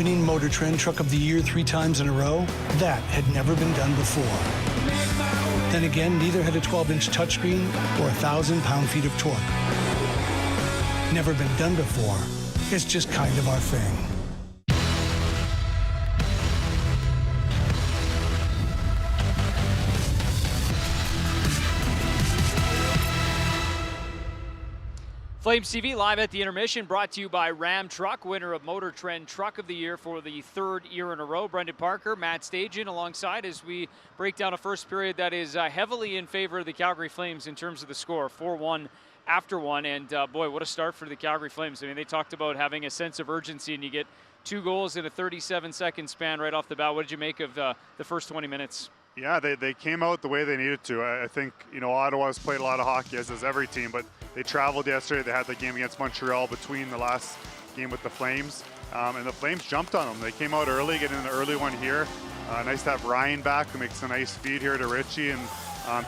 winning Motor Trend Truck of the Year 3 times in a row, that had never been done before. Then again, neither had a 12-inch touchscreen or 1,000 pound-feet of torque. Never been done before. It's just kind of our thing. Flames TV live at the Intermission, brought to you by Ram Truck, winner of Motor Trend Truck of the Year for the 3rd year in a row. Brendan Parker, Matt Stajan alongside as we break down a first period that is heavily in favor of the Calgary Flames in terms of the score, 4-1 after one. And boy, what a start for the Calgary Flames. I mean, they talked about having a sense of urgency, and you get 2 goals in a 37-second span right off the bat. What did you make of the first 20 minutes? Yeah, they came out the way they needed to. I think, Ottawa's played a lot of hockey, as does every team, but they traveled yesterday. They had the game against Montreal between the last game with the Flames, and the Flames jumped on them. They came out early, getting an early one here. Nice to have Ryan back, who makes a nice feed here to Richie, and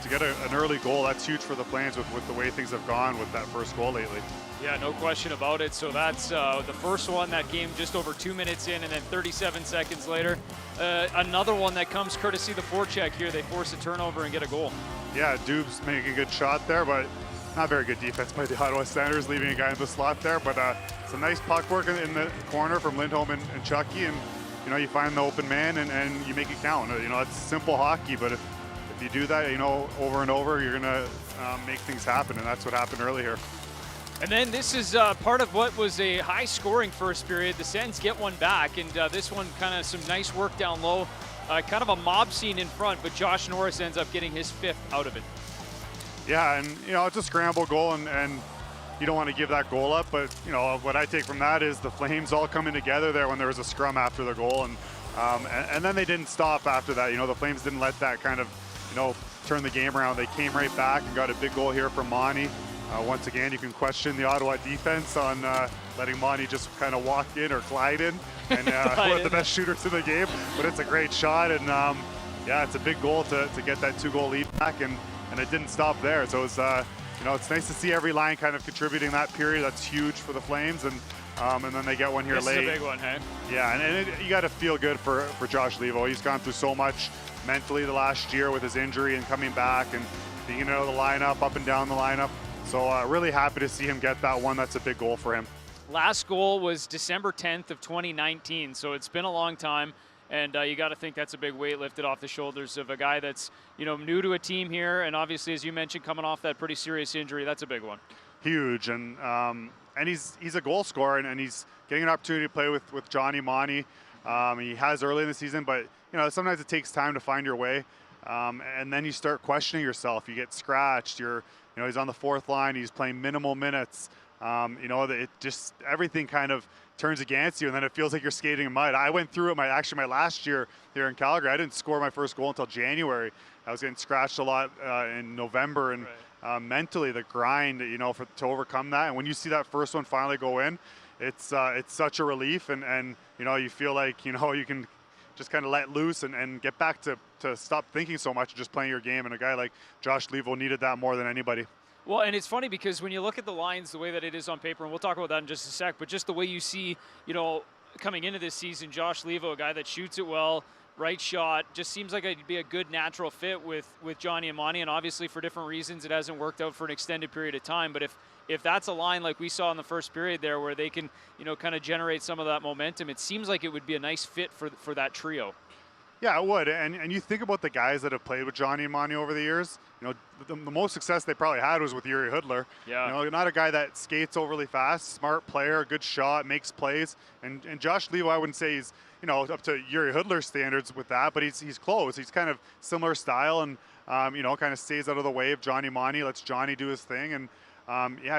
to get an early goal, that's huge for the Flames with the way things have gone with that first goal lately. Yeah, no question about it. So that's the first one. That game just over 2 minutes in, and then 37 seconds later, another one that comes courtesy of the forecheck here. They force a turnover and get a goal. Yeah, Dubes making a good shot there, but not very good defense by the Ottawa Senators, leaving a guy in the slot there. But it's a nice puck work in the corner from Lindholm and Chucky, and you find the open man and you make it count. It's simple hockey, but if you do that, over and over, you're gonna make things happen, and that's what happened early here. And then this is part of what was a high-scoring first period. The Sens get one back, and this one kind of some nice work down low. Kind of a mob scene in front, but Josh Norris ends up getting his 5th out of it. Yeah, and it's a scramble goal, and you don't want to give that goal up, but what I take from that is the Flames all coming together there when there was a scrum after the goal, and then they didn't stop after that. The Flames didn't let that kind of turn the game around. They came right back and got a big goal here from Monty. Once again, you can question the Ottawa defense on letting Monty just kind of walk in or glide in, and one of the best shooters in the game. But it's a great shot, and yeah, it's a big goal to get that 2-goal lead back, and it didn't stop there. So it's it's nice to see every line kind of contributing that period. That's huge for the Flames, and then they get one here late. This is a big one, hey? Yeah, and you got to feel good for Josh Levo. He's gone through so much mentally the last year with his injury and coming back and being in the lineup, up and down the lineup. So really happy to see him get that one. That's a big goal for him. Last goal was December 10th of 2019, so it's been a long time. And you got to think that's a big weight lifted off the shoulders of a guy that's, new to a team here. And obviously, as you mentioned, coming off that pretty serious injury, that's a big one. Huge. And he's a goal scorer, and he's getting an opportunity to play with Johnny Monty. He has early in the season, but, sometimes it takes time to find your way. And then you start questioning yourself. You get scratched. He's on the 4th line. He's playing minimal minutes. It just, everything kind of turns against you, and then it feels like you're skating in mud. I went through it my last year here in Calgary. I didn't score my first goal until January. I was getting scratched a lot in November, and mentally the grind, to overcome that. And when you see that first one finally go in, it's such a relief, and you feel like you can just kind of let loose and get back to stop thinking so much and just playing your game. And a guy like Josh Levo needed that more than anybody. Well, and it's funny because when you look at the lines, the way that it is on paper, and we'll talk about that in just a sec, but just the way you see, coming into this season, Josh Levo, a guy that shoots it well, right shot, just seems like it'd be a good natural fit with Johnny and Monty. And obviously for different reasons, it hasn't worked out for an extended period of time. But if that's a line like we saw in the first period there where they can, kind of generate some of that momentum, it seems like it would be a nice fit for that trio. Yeah, it would. And you think about the guys that have played with Johnny and Monty over the years, the most success they probably had was with Yuri Hudler. Yeah. Not a guy that skates overly fast, smart player, good shot, makes plays. And Josh Levo, I wouldn't say he's, up to Yuri Hudler standards with that, but he's close. He's kind of similar style and, kind of stays out of the way of Johnny Monty, lets Johnny do his thing. And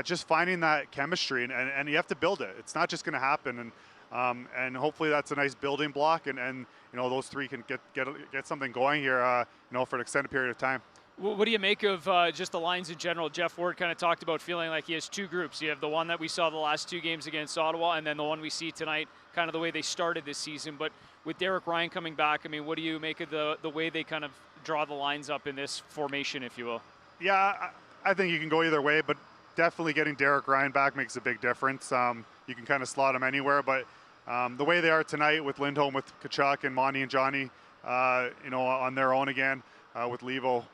just finding that chemistry, and you have to build it. It's not just going to happen. And hopefully that's a nice building block, and those three can get something going here, for an extended period of time. What do you make of just the lines in general? Jeff Ward kind of talked about feeling like he has 2 groups. You have the one that we saw the last 2 games against Ottawa, and then the one we see tonight, kind of the way they started this season. But with Derek Ryan coming back, I mean, what do you make of the way they kind of draw the lines up in this formation, if you will? Yeah, I think you can go either way, but definitely getting Derek Ryan back makes a big difference. You can kind of slot him anywhere, but the way they are tonight with Lindholm, with Tkachuk and Monty and Johnny, on their own again, with Levo,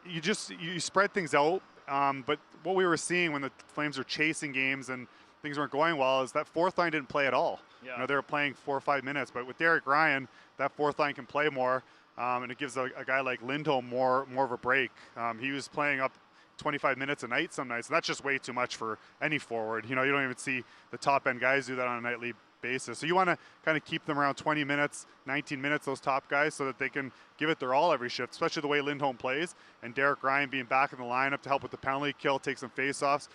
you spread things out. But what we were seeing when the Flames were chasing games and things weren't going well is that fourth line didn't play at all. Yeah. They were playing 4 or 5 minutes, but with Derek Ryan, that fourth line can play more, and it gives a guy like Lindholm more of a break. He was playing up 25 minutes a night some nights, and that's just way too much for any forward. You don't even see the top end guys do that on a nightly basis. So you want to kind of keep them around 20 minutes, 19 minutes, those top guys, so that they can give it their all every shift, especially the way Lindholm plays, and Derek Ryan being back in the lineup to help with the penalty kill, take some faceoffs,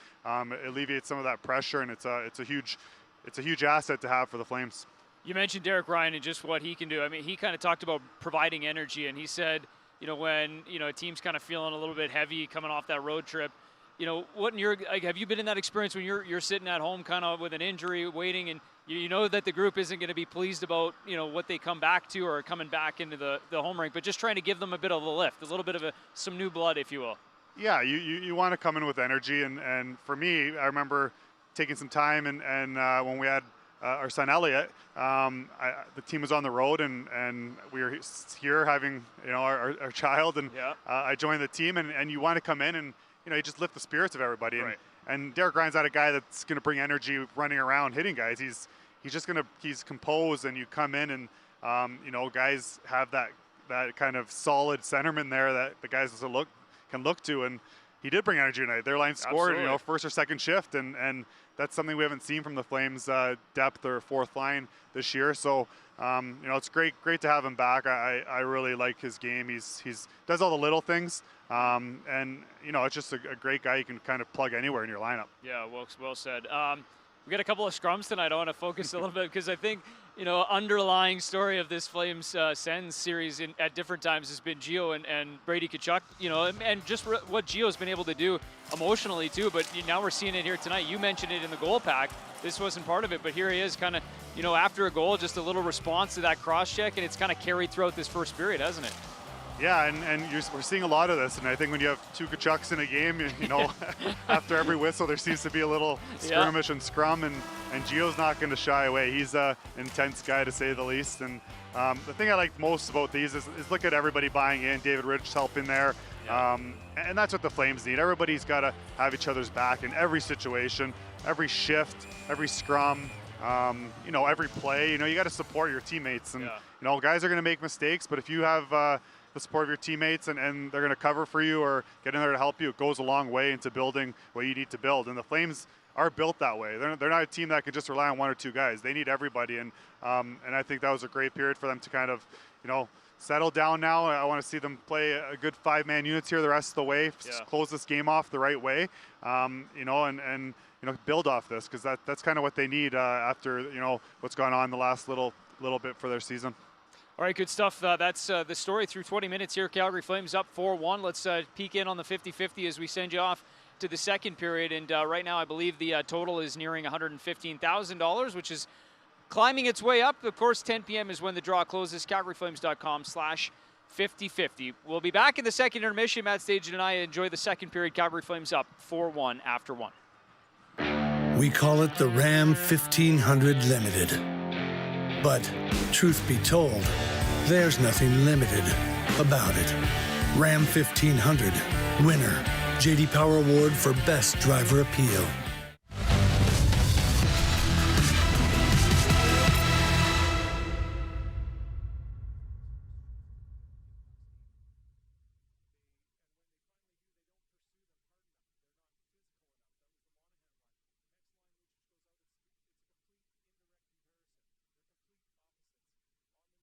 alleviate some of that pressure, and it's a huge asset to have for the Flames. You mentioned Derek Ryan and just what he can do. I mean, he kind of talked about providing energy, and he said, when a team's kind of feeling a little bit heavy coming off that road trip, what in your, have you been in that experience when you're sitting at home kind of with an injury waiting, and you know that the group isn't going to be pleased about what they come back to or coming back into the home rink, but just trying to give them a bit of a lift, a little bit of some new blood, if you will? Yeah, you want to come in with energy, and for me, I remember taking some time and when we had our son Elliot, the team was on the road, and we were here having our child, and yeah. I joined the team, and you want to come in and you just lift the spirits of everybody. Right. And Derek Ryan's not a guy that's going to bring energy running around hitting guys. He's composed, and you come in and guys have that kind of solid centerman there that the guys can look to, and he did bring energy tonight. Their line scored, first or second shift, and that's something we haven't seen from the Flames depth or fourth line this year. So it's great to have him back. I really like his game. He's does all the little things, and it's just a great guy you can kind of plug anywhere in your lineup. Yeah, well said. We got a couple of scrums tonight. I want to focus a little bit because I think underlying story of this Flames Sens series at different times has been Gio and Brady Tkachuk, and just what Gio's been able to do emotionally too. But now we're seeing it here tonight. You mentioned it in the goal pack. This wasn't part of it, but here he is, kind of after a goal, just a little response to that cross check, and it's kind of carried throughout this first period, hasn't it? Yeah, and we're seeing a lot of this, and I think when you have two Tkachuks in a game, after every whistle there seems to be a little skirmish and scrum, and Gio's not going to shy away. He's an intense guy, to say the least, and the thing I like most about these is look at everybody buying in. David Rich helping there, and that's what the Flames need. Everybody's got to have each other's back in every situation, every shift, every scrum, every play. You got to support your teammates, and guys are going to make mistakes, but if you have the support of your teammates and they're going to cover for you or get in there to help you, it goes a long way into building what you need to build. And the Flames are built that way. They're not a team that can just rely on one or two guys. They need everybody, and I think that was a great period for them to kind of settle down now. I want to see them play a good 5-man units here the rest of the way, close this game off the right way, and build off this, because that's kind of what they need after what's gone on the last little bit for their season. All right, good stuff. That's the story through 20 minutes here. Calgary Flames up 4-1. Let's peek in on the 50-50 as we send you off to the second period. And right now I believe the total is nearing $115,000, which is climbing its way up. Of course, 10 p.m. is when the draw closes. CalgaryFlames.com/50-50. We'll be back in the second intermission. Matt Stajan and I enjoy the second period. Calgary Flames up 4-1 after 1. We call it the Ram 1500 Limited. But, truth be told, there's nothing limited about it. Ram 1500, winner, J.D. Power Award for Best Driver Appeal.